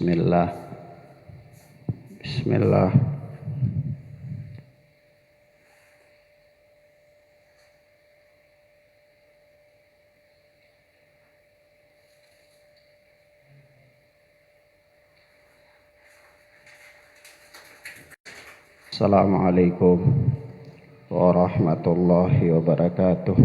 Bismillah. Bismillah. Assalamualaikum warahmatullahi wabarakatuh.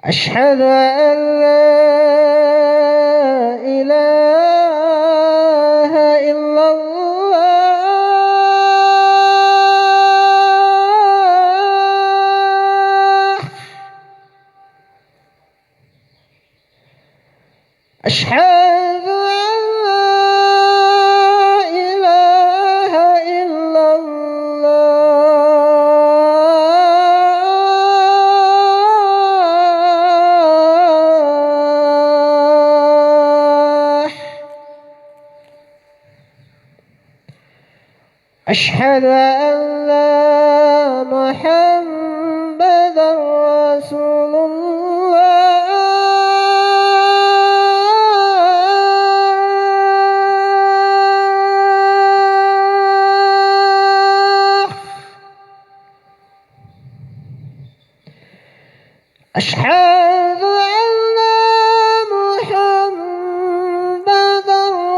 أشهد أن لا إله إلا الله. أشهد أن لا إله إلا الله. أشهد أن محمدا رسول الله. أشهد أن محمدا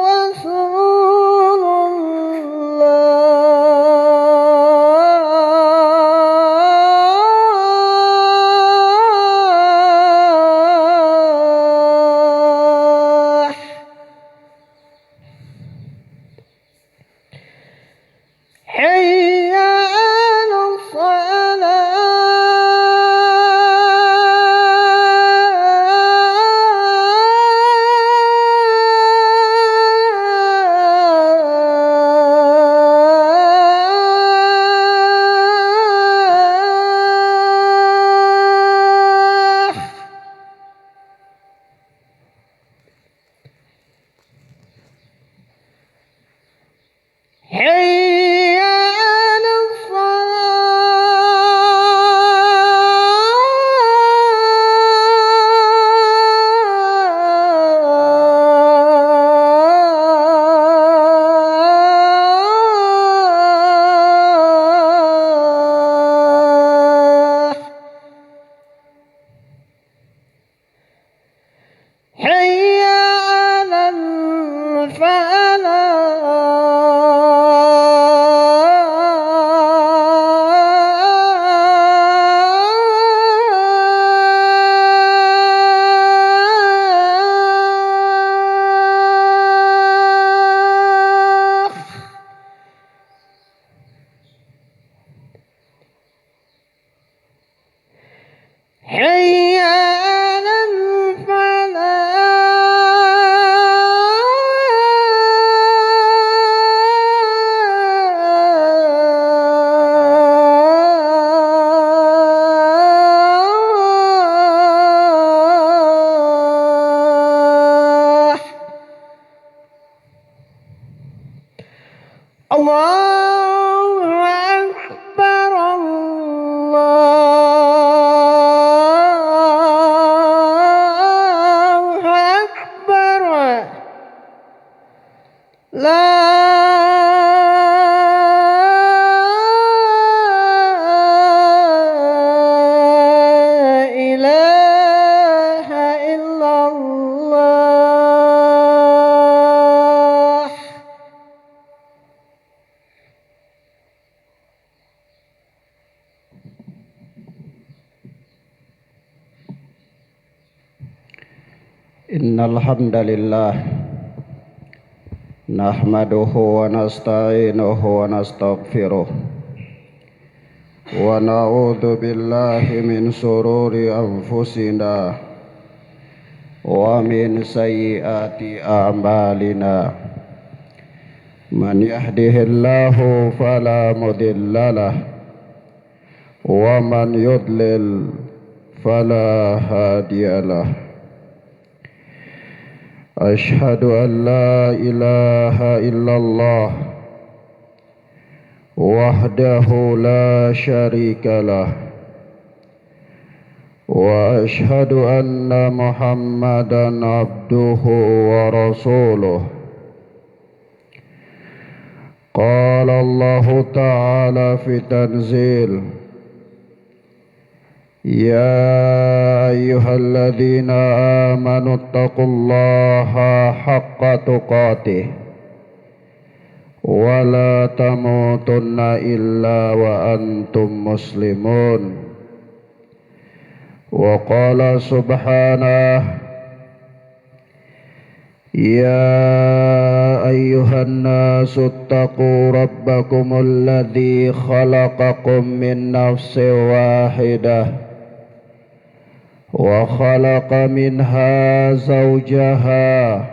رسول الله. حي على الصلاة. حي على الصلاة. حي على الفلاح. حي على الفلاح. الله أكبر الله أكبر. لا إله إلا الله. Innal hamdalillah nahmaduhu wa nasta'inuhu wa nastaghfiruh wa na'udzu billahi min shururi anfusina wa min sayyiati a'malina من يهده الله فلا مضل له ومن يضلل فلا هادي له. أشهد أن لا إله إلا الله وحده لا شريك له وأشهد أن محمدا عبده ورسوله. قال الله تعالى في تنزيل: يا أيها الذين آمنوا اتقوا الله حق تقاته ولا تموتن إلا وأنتم مسلمون. وقال سبحانه: يا أيها الناس اتقوا ربكم الذي خلقكم من نفس واحدة وخلق منها زوجها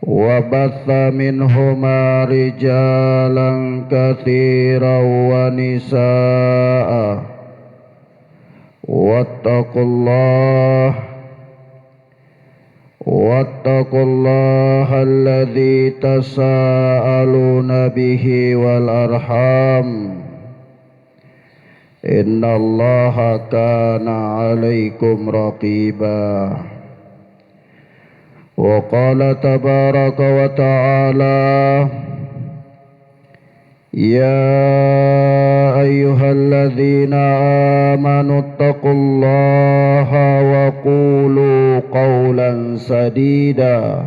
وبث منهما رجالا كثيرا ونساء واتقوا الله الذي تساءلون به والأرحام إن الله كان عليكم رقيبا. وقال تبارك وتعالى: يا أيها الذين آمنوا اتقوا الله وقولوا قولا سديدا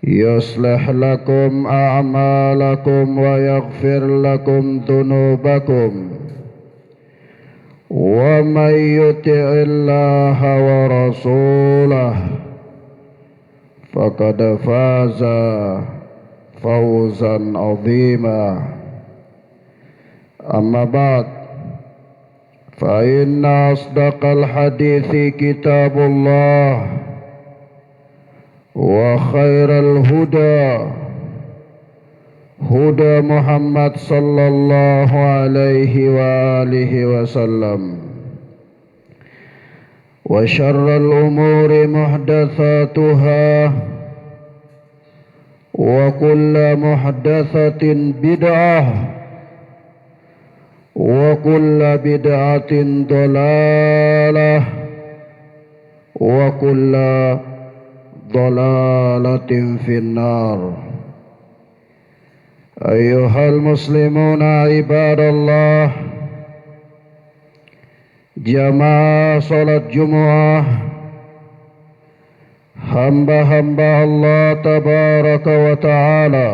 يصلح لكم أعمالكم ويغفر لكم ذنوبكم ومن يطع الله ورسوله فقد فاز فوزا عظيما. أما بعد، فإن أصدق الحديث كتاب الله وخير الهدى هدى محمد صلى الله عليه وآله وسلم وشر الأمور محدثاتها وكل محدثة بدعة وكل بدعة ضلالة وكل ضلالة في النار. أيها المسلمون عباد الله، jamaah salat Jumat, hamba-hamba Allah tabaraka wa ta'ala,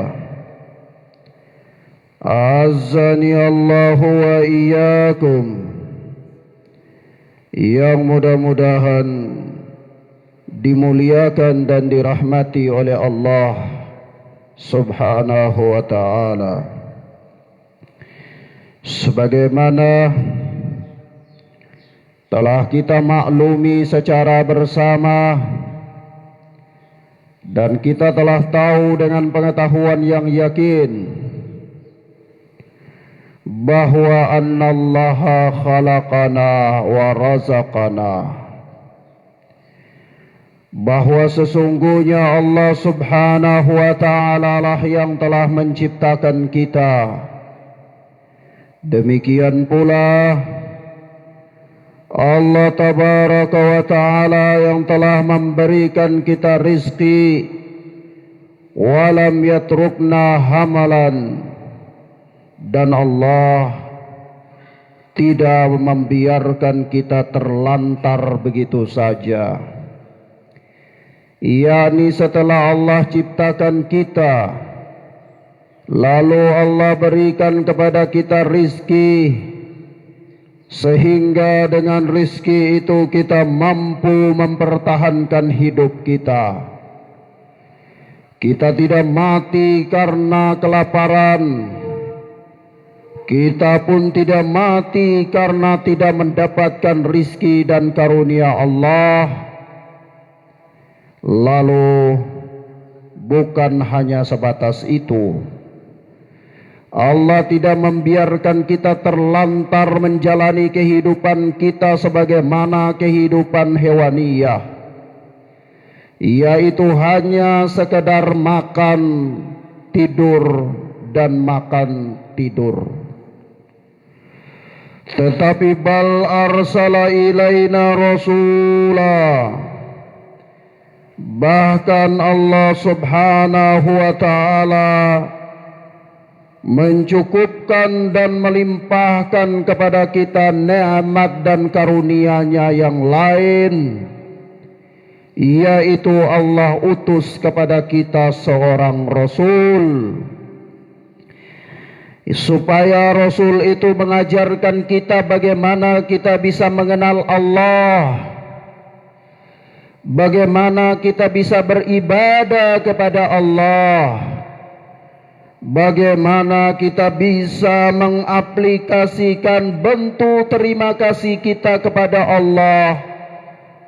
Azzani Allahu wa iyyakum, yang mudah-mudahan dimuliakan dan dirahmati oleh Allah subhanahu wa ta'ala. Sebagaimana telah kita maklumi secara bersama dan kita telah tahu dengan pengetahuan yang yakin bahwa annallaha khalaqana wa razaqana, bahwa sesungguhnya Allah subhanahu wa ta'ala lah yang telah menciptakan kita. Demikian pula Allah tabaraka wa ta'ala yang telah memberikan kita rizki, walam yatrukna hamalan, dan Allah tidak membiarkan kita terlantar begitu saja. Yakni setelah Allah ciptakan kita, lalu Allah berikan kepada kita rizki, sehingga dengan rizki itu kita mampu mempertahankan hidup kita. Kita tidak mati karena kelaparan, kita pun tidak mati karena tidak mendapatkan rizki dan karunia Allah. Lalu bukan hanya sebatas itu. Allah tidak membiarkan kita terlantar menjalani kehidupan kita sebagaimana kehidupan hewaniyah, yaitu hanya sekedar makan, tidur, dan makan, tidur. Tetapi bal arsala ilaina rasula, bahkan Allah subhanahu wa ta'ala mencukupkan dan melimpahkan kepada kita nikmat dan karunia-Nya yang lain, yaitu Allah utus kepada kita seorang Rasul, supaya Rasul itu mengajarkan kita bagaimana kita bisa mengenal Allah, bagaimana kita bisa beribadah kepada Allah, bagaimana kita bisa mengaplikasikan bentuk terima kasih kita kepada Allah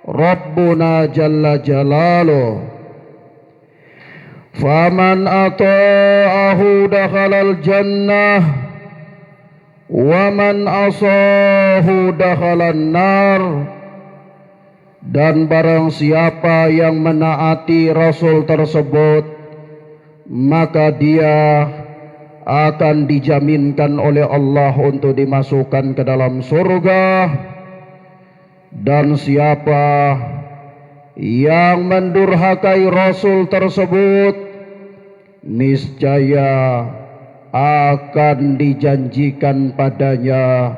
Rabbuna Jalla Jalaluh. Faman ata'ahu dakhalal jannah wa man asahu dakhalan nar. Dan barang siapa yang menaati Rasul tersebut, maka dia akan dijaminkan oleh Allah untuk dimasukkan ke dalam surga. Dan siapa yang mendurhakai Rasul tersebut, niscaya akan dijanjikan padanya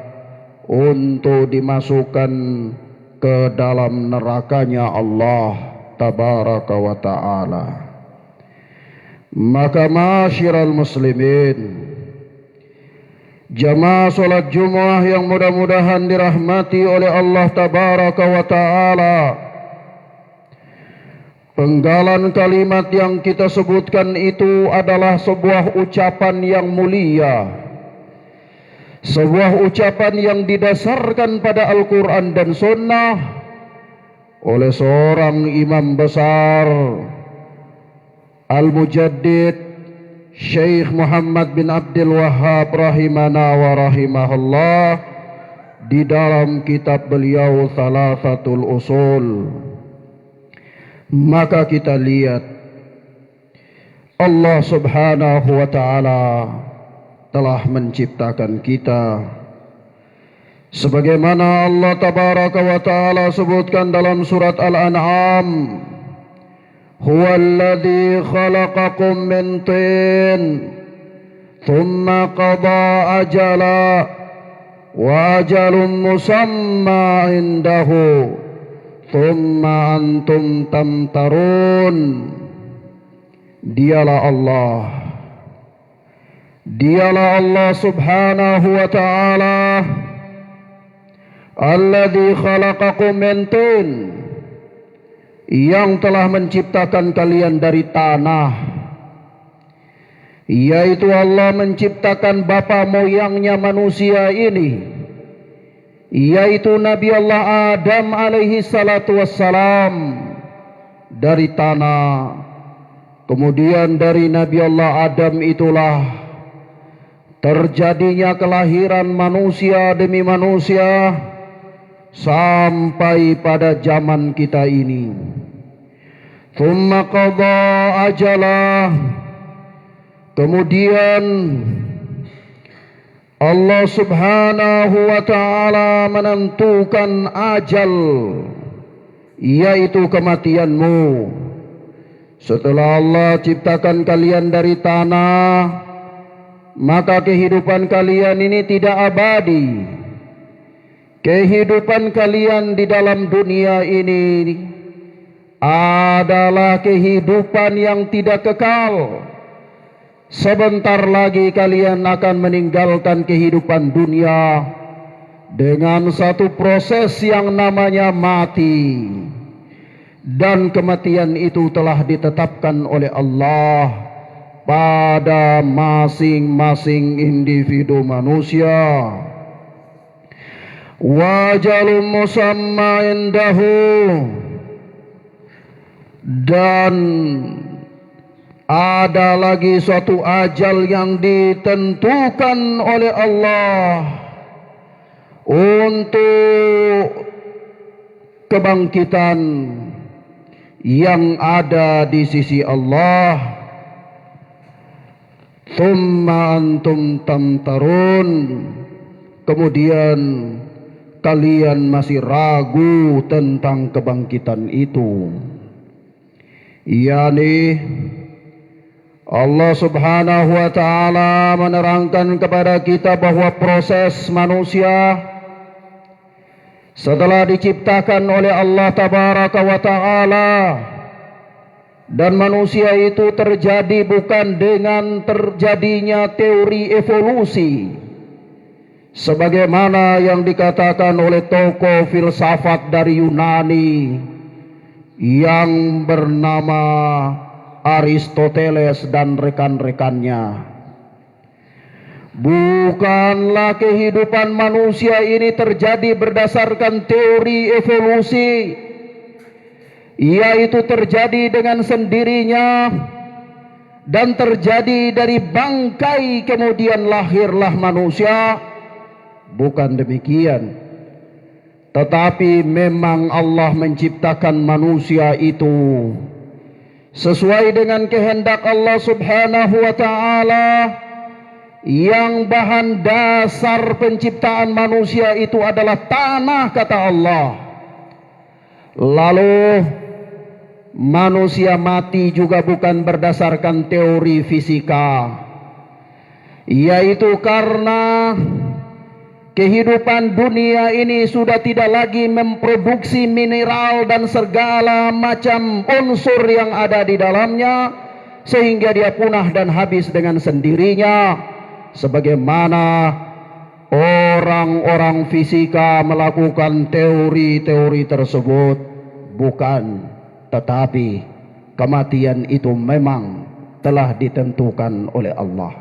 untuk dimasukkan ke dalam nerakanya Allah tabaraka wa ta'ala. Maka ma'asyiral muslimin, jamaah salat Jumat yang mudah-mudahan dirahmati oleh Allah tabaraka wa ta'ala, penggalan kalimat yang kita sebutkan itu adalah sebuah ucapan yang mulia, sebuah ucapan yang didasarkan pada Al-Quran dan Sunnah oleh seorang imam besar, Al-Mujaddid Syekh Muhammad bin Abdul Wahhab rahimana wa rahimahullah, di dalam kitab beliau Thalathatul Usul. Maka kita lihat Allah subhanahu wa ta'ala telah menciptakan kita sebagaimana Allah tabaraka wa ta'ala sebutkan dalam surat Al-An'am, huwallazi khalaqakum min tin thumma qada ajala wa ajalun musamma indahu thumma antum tamtarun. Dialah Allah subhanahu wa ta'ala alladzi khalaqakum min tin, yang telah menciptakan kalian dari tanah, yaitu Allah menciptakan bapa moyangnya manusia ini, yaitu Nabi Allah Adam alaihi salatu wassalam dari tanah. Kemudian dari Nabi Allah Adam itulah terjadinya kelahiran manusia demi manusia sampai pada zaman kita ini. Thumma qada ajalah, kemudian Allah subhanahu wa ta'ala menentukan ajal, yaitu kematianmu. Setelah Allah ciptakan kalian dari tanah, maka kehidupan kalian ini tidak abadi. Kehidupan kalian di dalam dunia ini adalah kehidupan yang tidak kekal. Sebentar lagi kalian akan meninggalkan kehidupan dunia dengan satu proses yang namanya mati. Dan kematian itu telah ditetapkan oleh Allah pada masing-masing individu manusia. Wajalum musamma indahu, dan ada lagi suatu ajal yang ditentukan oleh Allah untuk kebangkitan yang ada di sisi Allah. Thumma antum tamtarun, kemudian kalian masih ragu tentang kebangkitan itu. Yani Allah subhanahu wa ta'ala menerangkan kepada kita bahwa proses manusia setelah diciptakan oleh Allah tabaraka wa ta'ala, dan manusia itu terjadi bukan dengan terjadinya teori evolusi sebagaimana yang dikatakan oleh tokoh filsafat dari Yunani yang bernama Aristoteles dan rekan-rekannya. Bukanlah kehidupan manusia ini terjadi berdasarkan teori evolusi, yaitu terjadi dengan sendirinya dan terjadi dari bangkai kemudian lahirlah manusia. Bukan demikian, tetapi memang Allah menciptakan manusia itu sesuai dengan kehendak Allah subhanahu wa ta'ala, yang bahan dasar penciptaan manusia itu adalah tanah, kata Allah. Lalu manusia mati juga bukan berdasarkan teori fisika, yaitu karena kehidupan dunia ini sudah tidak lagi memproduksi mineral dan segala macam unsur yang ada di dalamnya, sehingga dia punah dan habis dengan sendirinya, sebagaimana orang-orang fisika melakukan teori-teori tersebut. Bukan, tetapi kematian itu memang telah ditentukan oleh Allah.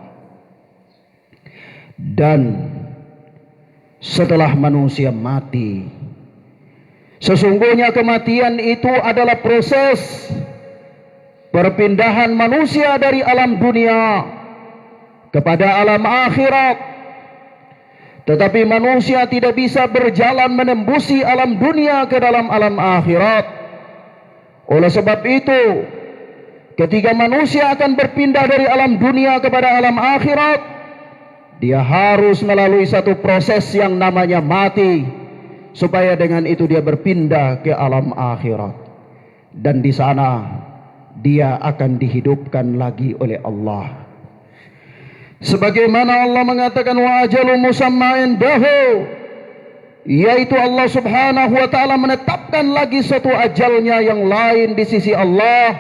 Dan setelah manusia mati, sesungguhnya kematian itu adalah proses perpindahan manusia dari alam dunia kepada alam akhirat. Tetapi manusia tidak bisa berjalan menembusi alam dunia ke dalam alam akhirat. Oleh sebab itu, ketika manusia akan berpindah dari alam dunia kepada alam akhirat, dia harus melalui satu proses yang namanya mati, supaya dengan itu dia berpindah ke alam akhirat. Dan di sana dia akan dihidupkan lagi oleh Allah. Sebagaimana Allah mengatakan wa ajalun musamma indahu, yaitu Allah subhanahu wa ta'ala menetapkan lagi satu ajalnya yang lain di sisi Allah,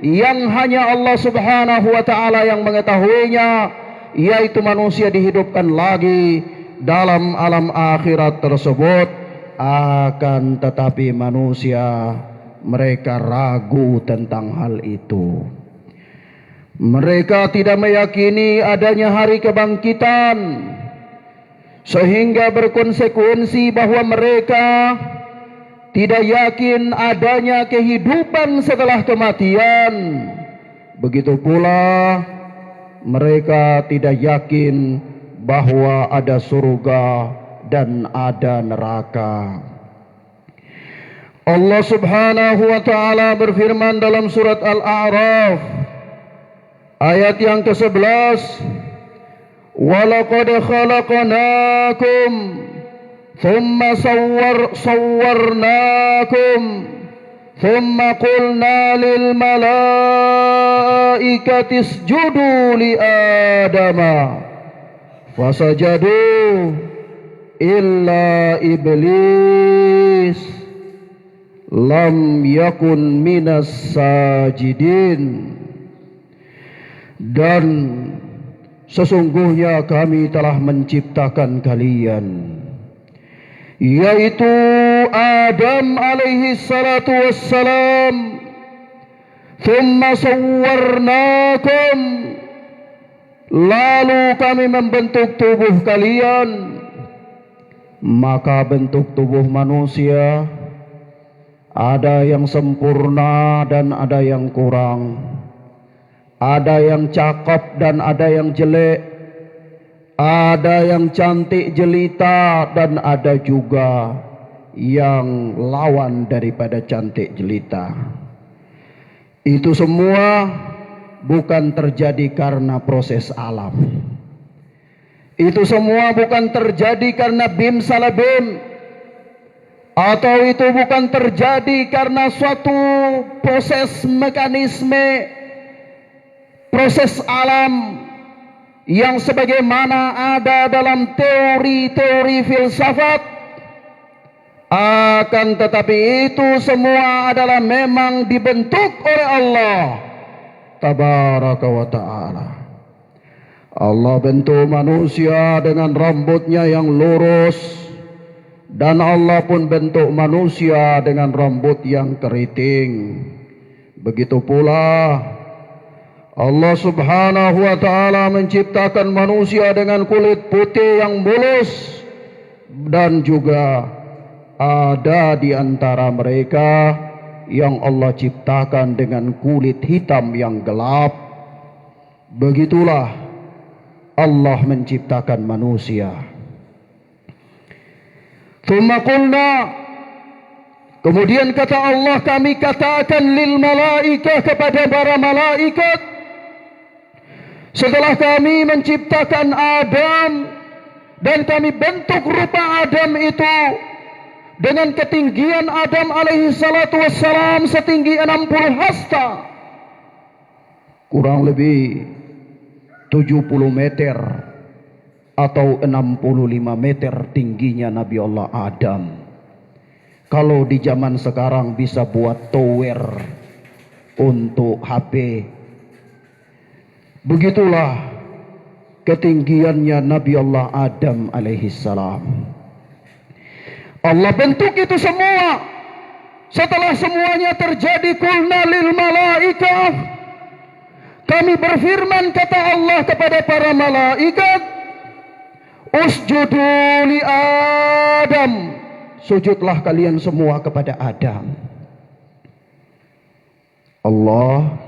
yang hanya Allah subhanahu wa ta'ala yang mengetahuinya, yaitu manusia dihidupkan lagi dalam alam akhirat tersebut. Akan tetapi manusia mereka ragu tentang hal itu. Mereka tidak meyakini adanya hari kebangkitan, sehingga berkonsekuensi bahwa mereka tidak yakin adanya kehidupan setelah kematian. Begitu pula mereka tidak yakin bahwa ada surga dan ada neraka. Allah subhanahu wa ta'ala berfirman dalam surat Al-A'raf ayat yang ke-11, وَلَقَدْ خَلَقْنَاكُمْ ثُمَّ صَوَّرْنَاكُمْ ثُمَّ قُلْنَا لِلْمَلَائِكَةِ اسْجُدُوا لِآدَمَ فَسَجَدُوا إِلَّا إِبْلِيسَ لَمْ يَكُنْ مِنَ السَّاجِدِينَ. Dan sesungguhnya kami telah menciptakan kalian, yaitu Adam alaihi salatu wassalam, thumma sawwarnakum, lalu kami membentuk tubuh kalian. Maka bentuk tubuh manusia ada yang sempurna dan ada yang kurang. Ada yang cakep dan ada yang jelek, ada yang cantik jelita dan ada juga yang lawan daripada cantik jelita. Itu semua bukan terjadi karena proses alam. Itu semua bukan terjadi karena bim salah bim, atau itu bukan terjadi karena suatu proses mekanisme, proses alam yang sebagaimana ada dalam teori-teori filsafat. Akan tetapi itu semua adalah memang dibentuk oleh Allah Tabaraka wa ta'ala. Allah bentuk manusia dengan rambutnya yang lurus, dan Allah pun bentuk manusia dengan rambut yang keriting. Begitu pula Allah subhanahu wa ta'ala menciptakan manusia dengan kulit putih yang mulus, dan juga ada di antara mereka yang Allah ciptakan dengan kulit hitam yang gelap. Begitulah Allah menciptakan manusia. Thumma qulna, kemudian kata Allah, kami katakan lil malaikah, kepada para malaikat, setelah kami menciptakan Adam dan kami bentuk rupa Adam itu dengan ketinggian Adam alaihi salatu wassalam setinggi 60 hasta, kurang lebih 70 meter atau 65 meter tingginya Nabi Allah Adam. Kalau di zaman sekarang bisa buat tower untuk HP. Begitulah ketinggiannya Nabi Allah Adam alaihi salam. Allah bentuk itu semua. Setelah semuanya terjadi, qulna lil malaikah, kami berfirman, kata Allah kepada para malaikat, usjudu li Adam, sujudlah kalian semua kepada Adam. Allah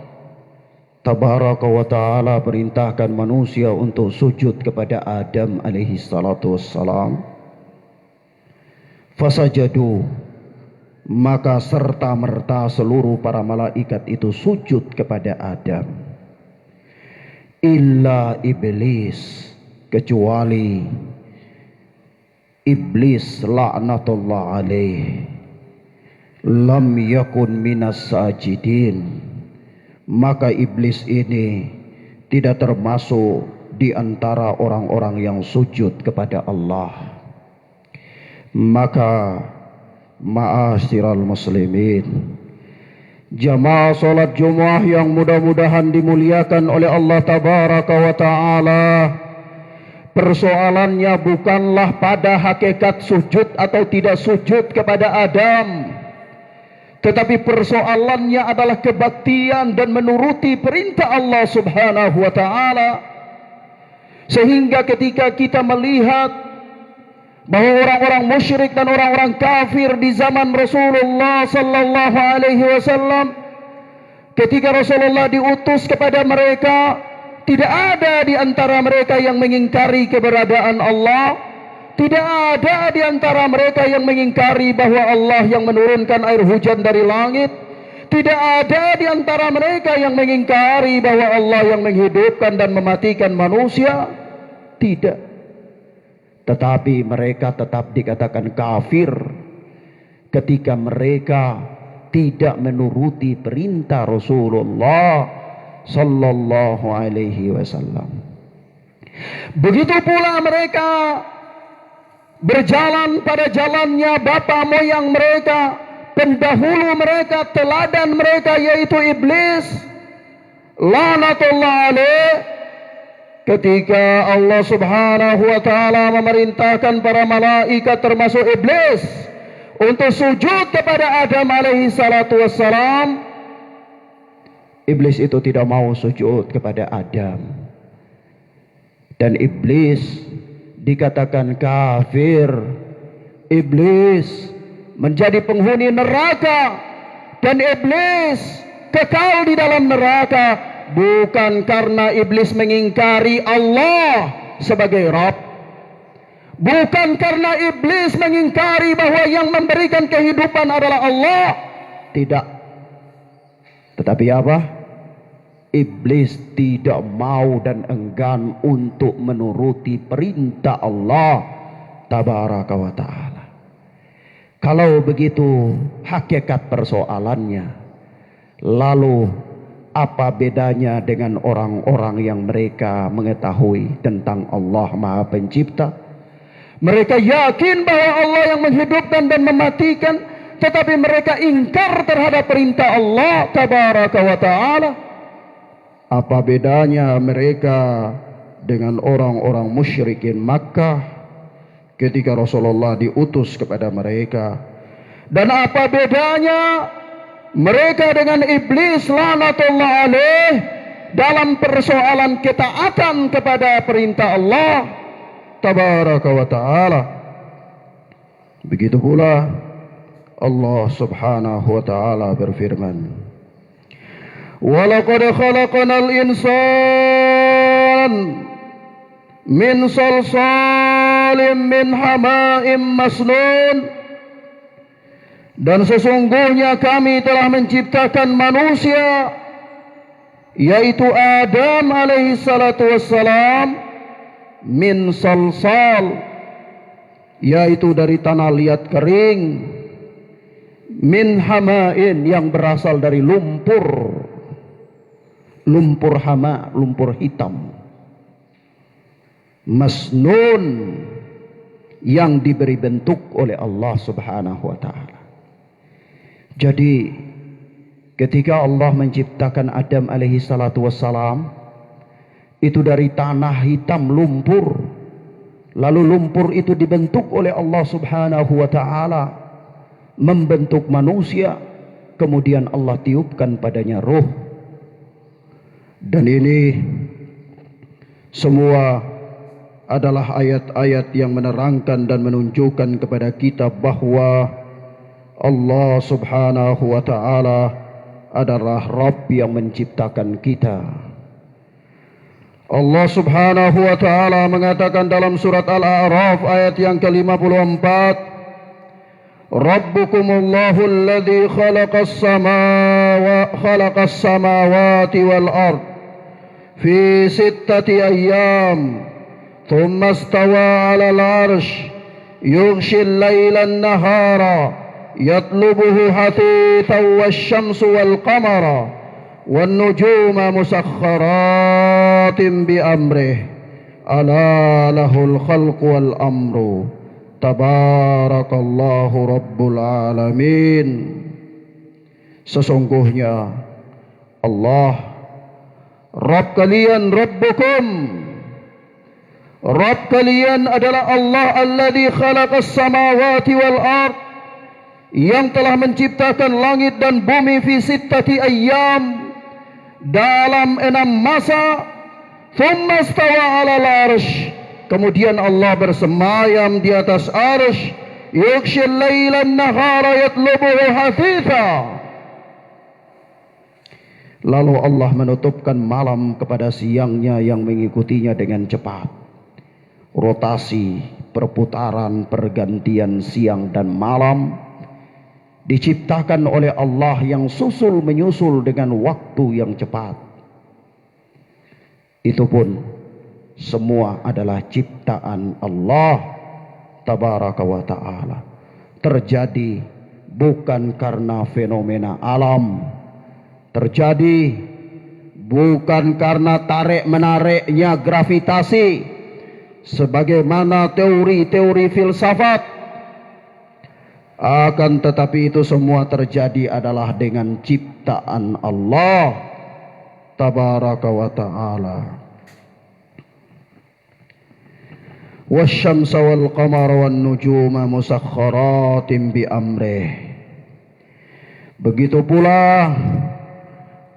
Tabaraka wa ta'ala perintahkan manusia untuk sujud kepada Adam alaihi salatu wassalam. Fasajadu, maka serta merta seluruh para malaikat itu sujud kepada Adam. Illa iblis, kecuali iblis laknatullah alaih, lam yakun minas sajidin, maka iblis ini tidak termasuk di antara orang-orang yang sujud kepada Allah. Maka ma'asyiral muslimin, jamaah salat Jumat yang mudah-mudahan dimuliakan oleh Allah Tabaraka wa ta'ala, persoalannya bukanlah pada hakikat sujud atau tidak sujud kepada Adam, tetapi persoalannya adalah kebaktian dan menuruti perintah Allah subhanahu wa ta'ala. Sehingga ketika kita melihat bahwa orang-orang musyrik dan orang-orang kafir di zaman Rasulullah sallallahu alaihi wasallam, ketika Rasulullah diutus kepada mereka, tidak ada di antara mereka yang mengingkari keberadaan Allah, tidak ada di antara mereka yang mengingkari bahwa Allah yang menurunkan air hujan dari langit, tidak ada di antara mereka yang mengingkari bahwa Allah yang menghidupkan dan mematikan manusia, tidak. Tetapi mereka tetap dikatakan kafir ketika mereka tidak menuruti perintah Rasulullah sallallahu alaihi wasallam. Begitu pula mereka berjalan pada jalannya bapa moyang mereka, pendahulu mereka, teladan mereka, yaitu iblis laknatullah alaih. Ketika Allah subhanahu wa ta'ala memerintahkan para malaikat termasuk iblis untuk sujud kepada Adam alaihi salatu wassalam, iblis itu tidak mau sujud kepada Adam. Dan iblis dikatakan kafir. Iblis menjadi penghuni neraka, dan iblis kekal di dalam neraka bukan karena iblis mengingkari Allah sebagai Rabb, bukan karena iblis mengingkari bahwa yang memberikan kehidupan adalah Allah. Tidak. Tetapi apa? Iblis tidak mau dan enggan untuk menuruti perintah Allah Tabaraka wa ta'ala. Kalau begitu hakikat persoalannya, lalu apa bedanya dengan orang-orang yang mereka mengetahui tentang Allah Maha Pencipta? Mereka yakin bahwa Allah yang menghidupkan dan mematikan, tetapi mereka ingkar terhadap perintah Allah Tabaraka wa ta'ala. Apa bedanya mereka dengan orang-orang musyrikin Makkah ketika Rasulullah diutus kepada mereka? Dan apa bedanya mereka dengan iblis laknatullah alaih dalam persoalan ketaatan kepada perintah Allah Tabaraka wa ta'ala? Begitu pula Allah subhanahu wa ta'ala berfirman, "Walaqad khalaqnal insan min salsalim min hama'im masnun." Dan sesungguhnya kami telah menciptakan manusia, yaitu Adam alaihi salatu wassalam, min salsal, yaitu dari tanah liat kering, min hama'in, yang berasal dari lumpur, lumpur hama, lumpur hitam, masnun, yang diberi bentuk oleh Allah subhanahu wa ta'ala. Jadi ketika Allah menciptakan Adam alaihi salatu wassalam, itu dari tanah hitam, lumpur, lalu lumpur itu dibentuk oleh Allah subhanahu wa ta'ala, membentuk manusia, kemudian Allah tiupkan padanya ruh. Dan ini semua adalah ayat-ayat yang menerangkan dan menunjukkan kepada kita bahwa Allah subhanahu wa ta'ala adalah Rabb yang menciptakan kita. Allah subhanahu wa ta'ala mengatakan dalam surat Al-A'raf ayat yang ke-54, "Rabbukumullahu alladhi khalaqas samawati wal ard fi sittati ayyam thumma istawa 'alal 'arsy yughshil laila an-nahara yatlubuhu hatithan wasyamsu wal qamara wan nujuma musakhkharatin bi amrih ala lahul khalqu wal amru tabarakallahu rabbul alamin." Sesungguhnya Allah Rabb kalian, Rabbukum, Rabb kalian adalah Allah alladzi khalaqas samawati wal ard, yang telah menciptakan langit dan bumi fi sittati ayyam, dalam 6 masa, thumma istawa 'alal 'arsy, kemudian Allah bersemayam di atas arsy, yughshil laila an-nahara yatlubuhu hafitha, lalu Allah menutupkan malam kepada siangnya yang mengikutinya dengan cepat. Rotasi, perputaran, pergantian siang dan malam diciptakan oleh Allah yang susul menyusul dengan waktu yang cepat. Itu pun semua adalah ciptaan Allah Tabaraka wa ta'ala. Terjadi bukan karena fenomena alam, terjadi bukan karena tarik-menariknya gravitasi sebagaimana teori-teori filsafat. Akan tetapi itu semua terjadi adalah dengan ciptaan Allah Tabaraka wa ta'ala. Wasyamsa wal qamara wan nujuma musakhkharatin bi amrih. Begitu pula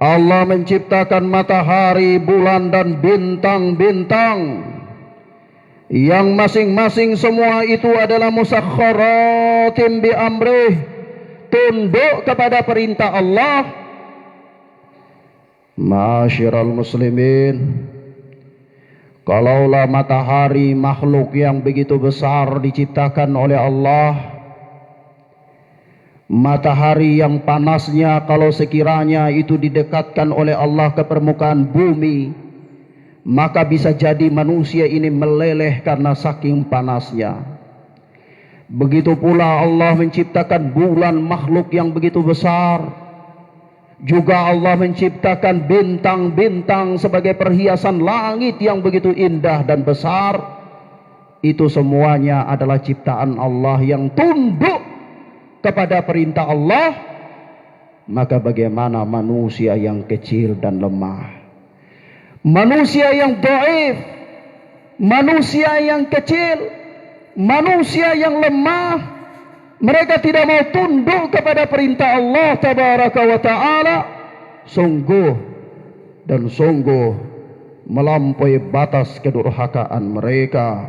Allah menciptakan matahari, bulan dan bintang-bintang, yang masing-masing semua itu adalah musakhkharatin bi amrih, tunduk kepada perintah Allah. Ma'asyiral muslimin, kalaulah matahari makhluk yang begitu besar diciptakan oleh Allah, matahari yang panasnya kalau sekiranya itu didekatkan oleh Allah ke permukaan bumi, maka bisa jadi manusia ini meleleh karena saking panasnya. Begitu pula Allah menciptakan bulan, makhluk yang begitu besar. Juga Allah menciptakan bintang-bintang sebagai perhiasan langit yang begitu indah dan besar. Itu semuanya adalah ciptaan Allah yang tunduk kepada perintah Allah. Maka bagaimana manusia yang kecil dan lemah, manusia yang dhaif, manusia yang kecil, manusia yang lemah, mereka tidak mau tunduk kepada perintah Allah tabaraka wa ta'ala. Sungguh dan sungguh melampaui batas kedurhakaan mereka.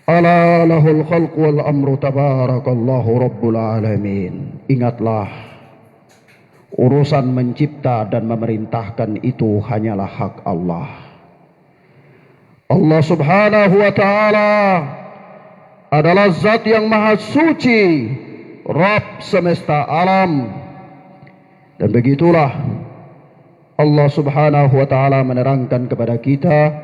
Ala lahul khalq wal amru tabarakallahu rabbul alamin. Ingatlah, urusan mencipta dan memerintahkan itu hanyalah hak Allah. Allah subhanahu wa ta'ala adalah zat yang maha suci, Rabb semesta alam. Dan begitulah Allah subhanahu wa ta'ala menerangkan kepada kita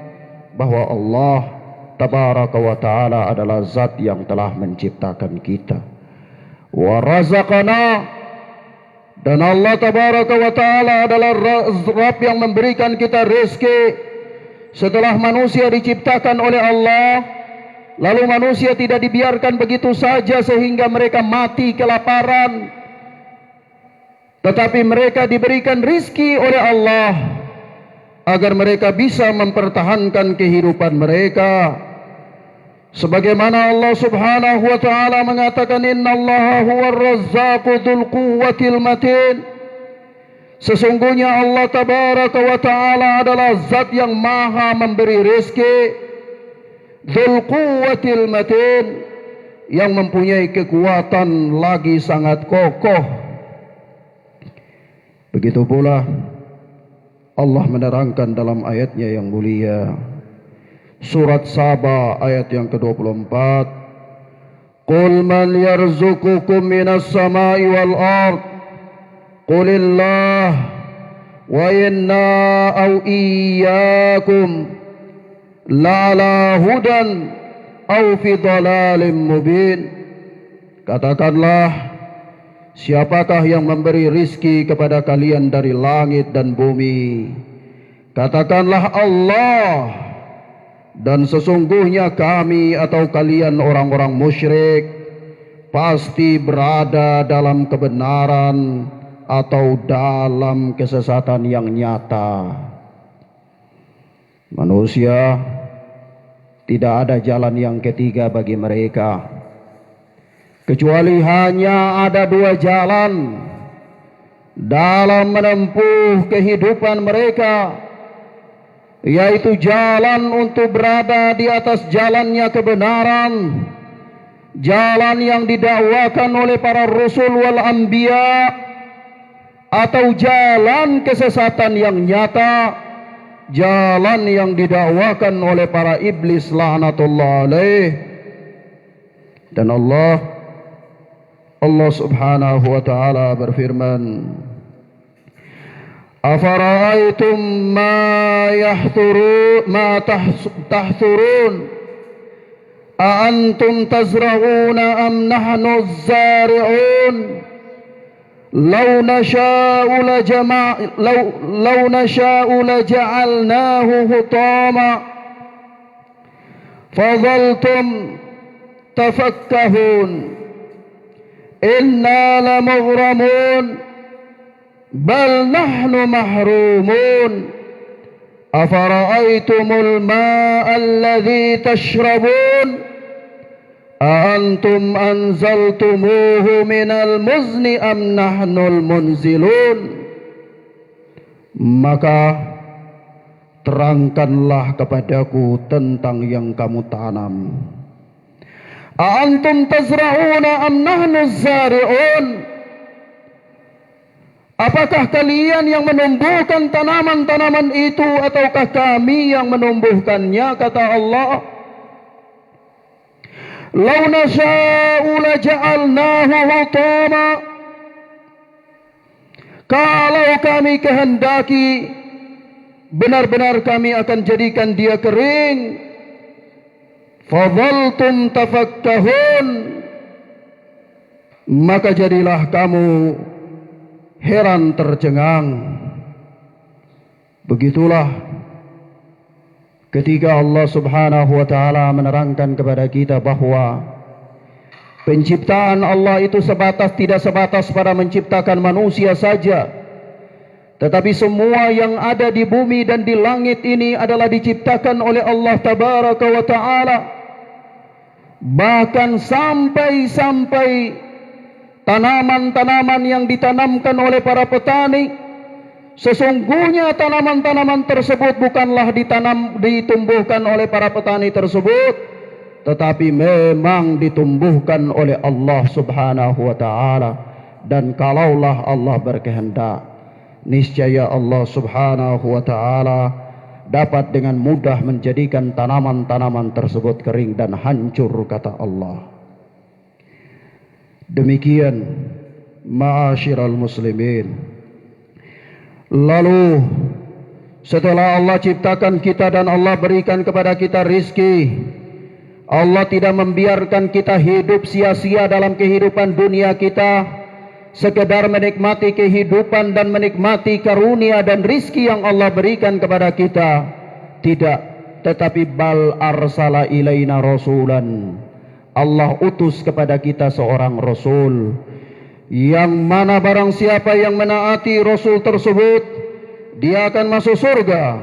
bahwa Allah tabaraka wa ta'ala adalah zat yang telah menciptakan kita. Wa razaqana, dan Allah tabaraka wa ta'ala adalah Rabb yang memberikan kita rezeki. Setelah manusia diciptakan oleh Allah, lalu manusia tidak dibiarkan begitu saja sehingga mereka mati kelaparan, tetapi mereka diberikan rizki oleh Allah agar mereka bisa mempertahankan kehidupan mereka. Sebagaimana Allah subhanahu wa ta'ala mengatakan, innallaha huwar razzaqu dzul quwwatil matin. Sesungguhnya Allah tabaraka wa ta'ala adalah zat yang maha memberi rizki, dzul quwwatil matin, yang mempunyai kekuatan lagi sangat kokoh. Begitu pula Allah menerangkan dalam ayatnya yang mulia, surat Saba ayat yang ke-24, qul man yarzuqukum minas samai wal ard qulillah wa inna au iyyakum la'ala hudan au fi dhalalim mubin. Katakanlah, siapakah yang memberi rizki kepada kalian dari langit dan bumi? Katakanlah Allah. Dan sesungguhnya kami atau kalian orang-orang musyrik pasti berada dalam kebenaran atau dalam kesesatan yang nyata. Manusia tidak ada jalan yang ketiga bagi mereka, kecuali hanya ada dua jalan dalam menempuh kehidupan mereka, yaitu jalan untuk berada di atas jalannya kebenaran, jalan yang didakwakan oleh para rasul wal anbiya, atau jalan kesesatan yang nyata, jalan yang didakwakan oleh para iblis laknatullah alaih. Dan Allah subhanahu wa ta'ala berfirman, afara'aitum ma tahthurun a antum tazra'una am nahnu zari'un law nasha'u laja'alnahu hutama fadhaltum tafakkahun inna lamughramun bal nahnu mahrumun afara'aitumul ma'a alladhi tashrabun a antum anzaltumuhu minal muzni am nahnul munzilun. Maka terangkanlah kepadaku tentang yang kamu tanam. A antum tazra'una am nahnu zari'un? Apakah kalian yang menumbuhkan tanaman-tanaman itu ataukah kami yang menumbuhkannya? Kata Allah, "Lau nasha'u laja'alnahu hutama." Kalau kami kehendaki, benar-benar kami akan jadikan dia kering. Fadhaltum tafakkahun, maka jadilah kamu heran tercengang. Begitulah ketika Allah Subhanahu wa taala menerangkan kepada kita bahwa penciptaan Allah itu tidak sebatas pada menciptakan manusia saja, tetapi semua yang ada di bumi dan di langit ini adalah diciptakan oleh Allah Tabaraka wa taala. Bahkan sampai tanaman-tanaman yang ditanamkan oleh para petani, sesungguhnya tanaman-tanaman tersebut bukanlah ditumbuhkan oleh para petani tersebut, tetapi memang ditumbuhkan oleh Allah Subhanahu wa taala. Dan kalaulah Allah berkehendak, niscaya Allah Subhanahu wa taala dapat dengan mudah menjadikan tanaman-tanaman tersebut kering dan hancur, kata Allah. Demikian ma'asyiral muslimin. Lalu setelah Allah ciptakan kita dan Allah berikan kepada kita rizki, Allah tidak membiarkan kita hidup sia-sia dalam kehidupan dunia kita, sekedar menikmati kehidupan dan menikmati karunia dan rizki yang Allah berikan kepada kita. Tidak, tetapi bal arsala ilaina rasulan. Allah utus kepada kita seorang rasul, yang mana barang siapa yang menaati rasul tersebut, dia akan masuk surga.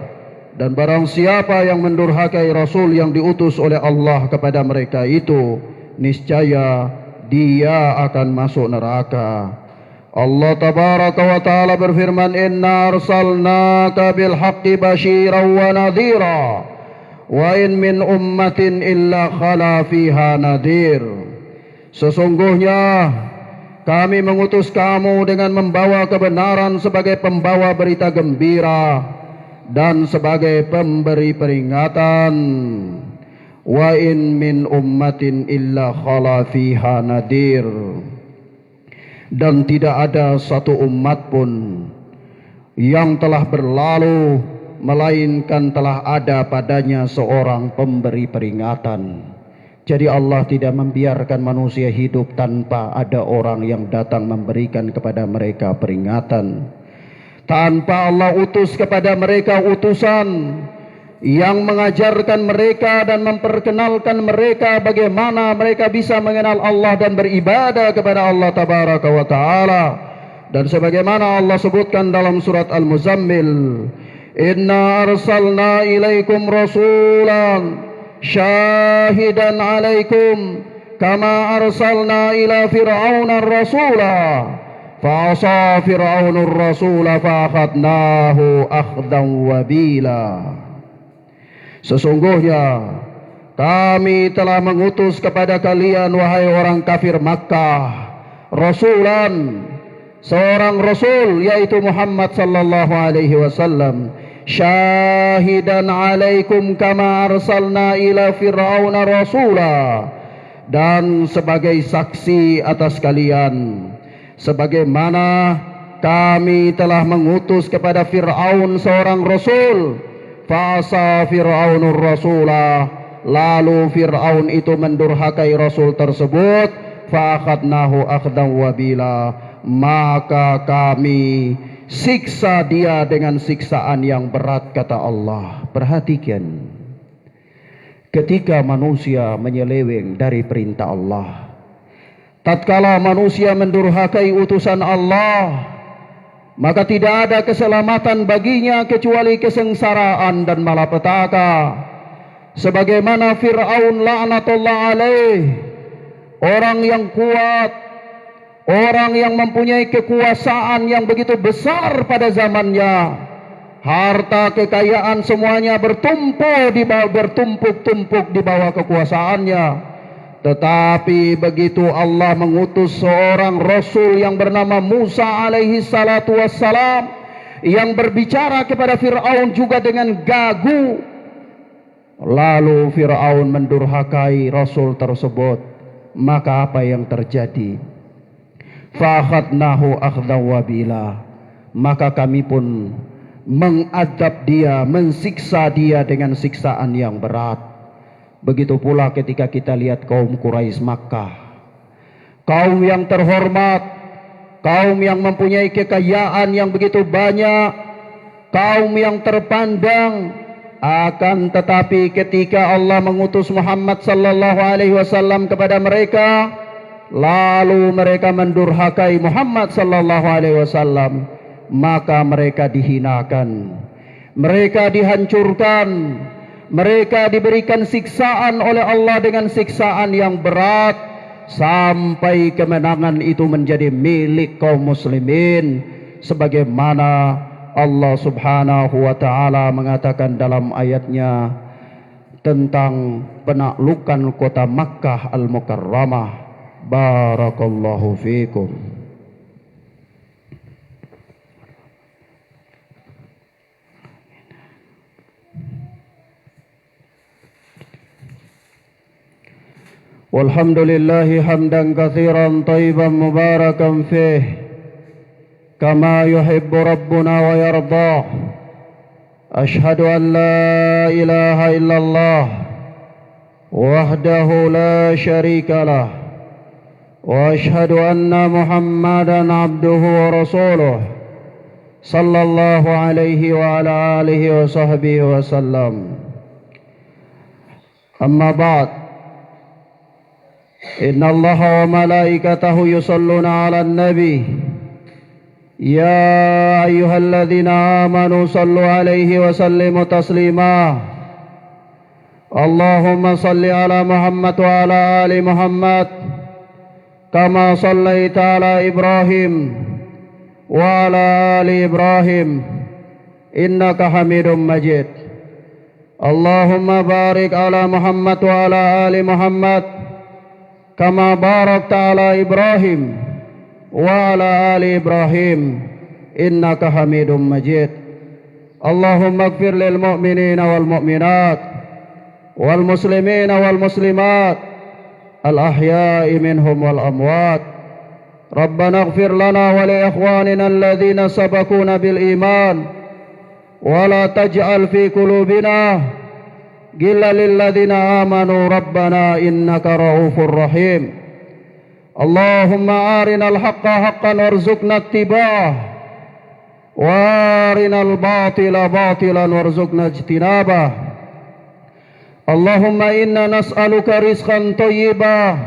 Dan barang siapa yang mendurhakai rasul yang diutus oleh Allah kepada mereka itu, niscaya dia akan masuk neraka. Allah Tabaraka wa taala berfirman, "Inna arsalnaka bil haqqi basyiran wa nadhira, wa in min ummatin illa khala fiha nadhir." Sesungguhnya kami mengutus kamu dengan membawa kebenaran sebagai pembawa berita gembira dan sebagai pemberi peringatan. Wa in min ummatin illa khala fiha nadhir. Dan tidak ada satu umat pun yang telah berlalu melainkan telah ada padanya seorang pemberi peringatan. Jadi Allah tidak membiarkan manusia hidup tanpa ada orang yang datang memberikan kepada mereka peringatan. Tanpa Allah utus kepada mereka utusan yang mengajarkan mereka dan memperkenalkan mereka bagaimana mereka bisa mengenal Allah dan beribadah kepada Allah Tabaraka wa taala. Dan sebagaimana Allah sebutkan dalam surat Al-Muzammil, "Inna arsalna ilaikum rasulan syahidan alaikum kama arsalna ila fir'auna rasula fa'asa fir'aunur rasula fa'akhadnahu akhdan wabila." Sesungguhnya kami telah mengutus kepada kalian, wahai orang kafir Makkah, rasulan, seorang rasul, yaitu Muhammad sallallahu alaihi wasallam, syahidan alaikum kama arsalna ila fir'auna rasula, dan sebagai saksi atas kalian sebagaimana kami telah mengutus kepada Fir'aun seorang rasul. Fa'asa fir'aunur rasulah, lalu Fir'aun itu mendurhakai rasul tersebut. Fa'akhadnahu akhdan wabila, maka kami siksa dia dengan siksaan yang berat, kata Allah. Perhatikan, ketika manusia menyeleweng dari perintah Allah, tatkala manusia mendurhakai utusan Allah, maka tidak ada keselamatan baginya kecuali kesengsaraan dan malapetaka. Sebagaimana Fir'aun laknatullah alaih, orang yang kuat, orang yang mempunyai kekuasaan yang begitu besar pada zamannya, harta kekayaan semuanya bertumpuk-tumpuk di bawah kekuasaannya. Tetapi begitu Allah mengutus seorang Rasul yang bernama Musa alaihi salatu wassalam, yang berbicara kepada Fir'aun juga dengan gagu, lalu Fir'aun mendurhakai Rasul tersebut, maka apa yang terjadi? Fa'akhadnahu akhdan wabila, maka kami pun mengadab dia, mensiksa dia dengan siksaan yang berat. Begitu pula ketika kita lihat kaum Quraisy Makkah, kaum yang terhormat, kaum yang mempunyai kekayaan yang begitu banyak, kaum yang terpandang. Akan tetapi ketika Allah mengutus Muhammad sallallahu alaihi wasallam kepada mereka, lalu mereka mendurhakai Muhammad sallallahu alaihi wasallam, maka mereka dihinakan, mereka dihancurkan, mereka diberikan siksaan oleh Allah dengan siksaan yang berat, sampai kemenangan itu menjadi milik kaum muslimin, sebagaimana Allah subhanahu wa ta'ala mengatakan dalam ayatnya tentang penaklukan kota Makkah al-Mukarramah. Barakallahu fikum. Walhamdulillahi hamdan katsiran tayyiban mubarakan fih kama yuhibbu rabbuna wa yarda. Ashhadu an la ilaha illallah wahdahu la syarika lah, wa ashhadu anna Muhammadan abduhu wa rasuluh sallallahu alaihi wa ala alihi wa sahbihi wa sallam. Amma ba'd. إن الله وملائكته يصلون على النبي يا أيها الذين آمنوا صلوا عليه وسلموا تسليما اللهم صل على محمد وعلى آل محمد كما صليت على إبراهيم وعلى آل إبراهيم إنك حميد مجيد اللهم بارك على محمد وعلى آل محمد كما باركت على إبراهيم وعلى آل إبراهيم إنك حميد مجيد اللهم اغفر للمؤمنين والمؤمنات والمسلمين والمسلمات الأحياء منهم والأموات ربنا اغفر لنا ولإخواننا الذين سبقونا بالإيمان ولا تجعل في قلوبنا غلا للذين آمنوا ربنا إنك رؤوف رحيم اللهم أرنا الحق حقا وارزقنا اتباعه وأرنا الباطل باطلا وارزقنا اجتنابه اللهم إنا نسألك رزقا طيبا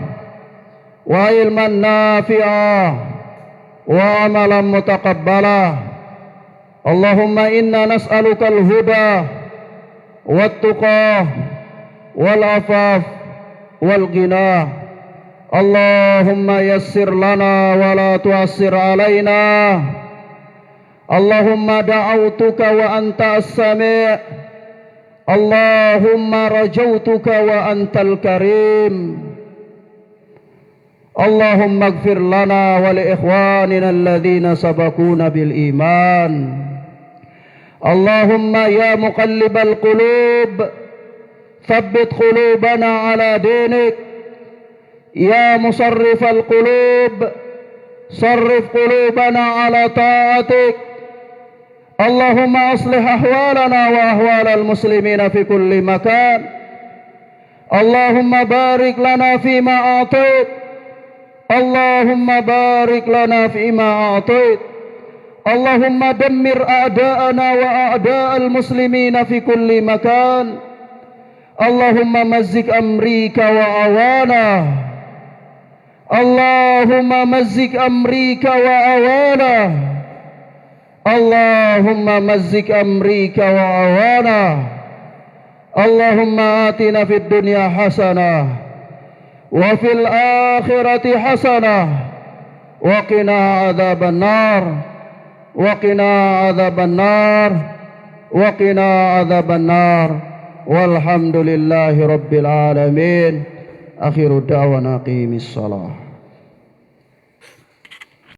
وعلما نافعا وعملا متقبلا اللهم إنا نسألك الهدى والتقى والعفاف والغنى اللهم يسر لنا ولا تعسر علينا اللهم دعوتك وأنت السميع اللهم رجوتك وأنت الكريم اللهم اغفر لنا ولإخواننا الذين سبقونا بالإيمان اللهم يا مقلب القلوب ثبت قلوبنا على دينك يا مصرف القلوب صرف قلوبنا على طاعتك اللهم أصلح أحوالنا وأحوال المسلمين في كل مكان اللهم بارك لنا فيما أعطيت اللهم بارك لنا فيما أعطيت اللهم دمر أعداءنا وأعداء المسلمين في كل مكان اللهم مزق أمريكا وأعوانه اللهم مزق أمريكا وأعوانه اللهم مزق أمريكا وأعوانه اللهم آتنا في الدنيا حسنة وفي الآخرة حسنة وقنا عذاب النار وقنا عذاب النار وقنا عذاب النار والحمد لله رب العالمين Akhiru da'wana qimis shalah.